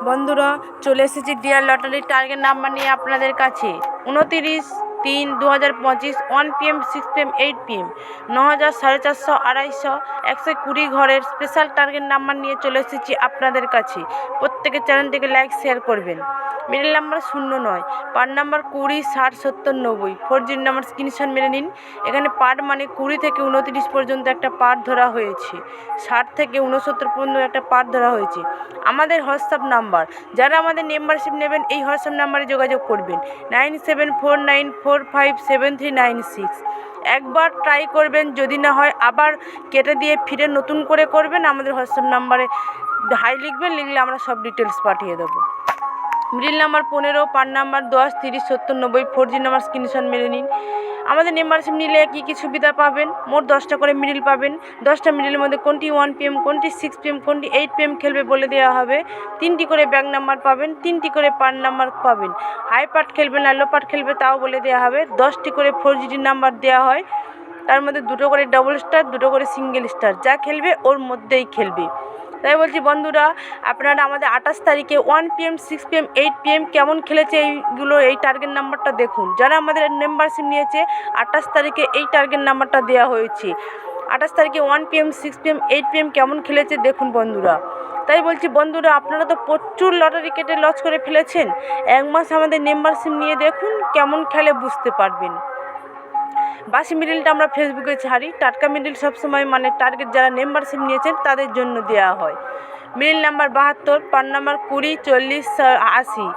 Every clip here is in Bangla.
বন্ধুরা চলে এসেছি ডিয়ার লটারির টার্গেট নাম্বার নিয়ে আপনাদের কাছে 29/3/2025 1 PM 6 PM 8 PM 9,000 450 250 120 ঘরের স্পেশাল টার্গেট নাম্বার নিয়ে চলে এসেছি আপনাদের কাছে। প্রত্যেকের চ্যানেলটিকে লাইক শেয়ার করবেন। Middle number 09, part number 20 60 70 90, 4 number screenshot মেরে নিন। এখানে পার্ট মানে 20 থেকে 29 পর্যন্ত একটা পার্ট ধরা হয়েছে, 60 থেকে 69 পর্যন্ত একটা পার্ট ধরা হয়েছে। আমাদের হোয়াটসঅ্যাপ নাম্বার, যারা আমাদের মেম্বারশিপ নেবেন এই হোয়াটসঅ্যাপ নাম্বারে যোগাযোগ করবেন 9749457396। একবার ট্রাই করবেন, যদি না হয় আবার কেটে দিয়ে ফিরে নতুন করে করবেন। আমাদের হোয়াটসঅ্যাপ নাম্বারে হাই লিখবেন, লিখলে আমরা সব ডিটেলস পাঠিয়ে দেবো। Middle number 15, part number 10 30 70 90, 4 number screenshot মেরে নিন। আমাদের মেম্বারশিপ নিলে কী সুবিধা পাবেন? মোট 10টা করে মিডিল পাবেন। 10টা মিডিলের মধ্যে কোনটি 1 PM, কোনটি 6 PM, কোনটি 8 PM খেলবে বলে দেওয়া হবে। 3টি করে ব্যাক নাম্বার পাবেন, 3টি করে পার্ট নাম্বার পাবেন। হাই পার্ট খেলবে না লো পার্ট খেলবে তাও বলে দেওয়া হবে। 10টি করে 4G নাম্বার দেওয়া হয়, তার মধ্যে 2টো করে ডাবল স্টার, 2টো করে সিঙ্গেল স্টার। যা খেলবে ওর মধ্যেই খেলবে। তাই বলছি বন্ধুরা, আপনারা আমাদের 28 তারিখে 1 PM 6 PM 8 PM কেমন খেলেছে এইগুলো, এই টার্গেট নাম্বারটা দেখুন। যারা আমাদের মেম্বারশিপ নিয়েছে 28 তারিখে এই টার্গেট নাম্বারটা দেওয়া হয়েছে। 28 তারিখে 1 PM 6 PM 8 PM কেমন খেলেছে দেখুন বন্ধুরা। তাই বলছি বন্ধুরা, আপনারা তো প্রচুর লটারি কেটে লস করে ফেলেছেন। 1 মাস আমাদের মেম্বারশিপ নিয়ে দেখুন, কেমন খেলে বুঝতে পারবেন। বাসি মিডিলটা আমরা ফেসবুকে ছাড়ি। টাটকা মিডিল সবসময় মানে টার্গেট যারা মেম্বারশিপ নিয়েছেন তাদের জন্য দেওয়া হয়। Middle number 72, part number 20 40 80,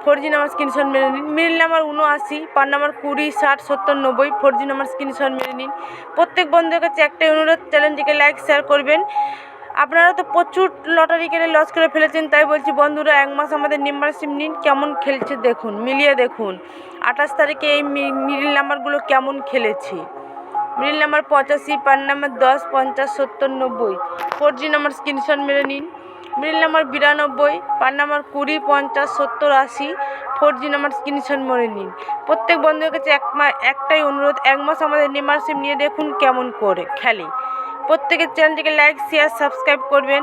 4G number screenshot মেরে নিন। Middle number 79, part number 20 60 70 90, 4G number screenshot মেরে নিন। প্রত্যেক বন্ধুদের কাছে একটাই অনুরোধ, চ্যানেলটিকে লাইক শেয়ার করবেন। আপনারা তো প্রচুর লটারি কেটে লস করে ফেলেছেন। তাই বলছি বন্ধুরা, 1 মাস আমাদের মেম্বারশিপ নিন, কেমন খেলছে দেখুন, মিলিয়ে দেখুন 28 তারিখে এই মিডিল নাম্বারগুলো কেমন খেলেছে। Middle number 85, part number 10 50 70 90, 4G number screenshot মেরে নিন। Middle number 92, part number 20 50 70 80, 4G number screenshot মেরে নিন। প্রত্যেক বন্ধুদের কাছে একটাই অনুরোধ, 1 মাস আমাদের মেম্বারশিপ নিয়ে দেখুন কেমন করে খেলে। প্রত্যেকের চ্যানেলটিকে লাইক শেয়ার সাবস্ক্রাইব করবেন।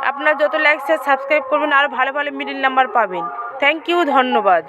আপনারা যত লাইক শেয়ার সাবস্ক্রাইব করবেন আরও ভালো ভালো মিডিল নাম্বার পাবেন। থ্যাংক ইউ, ধন্যবাদ।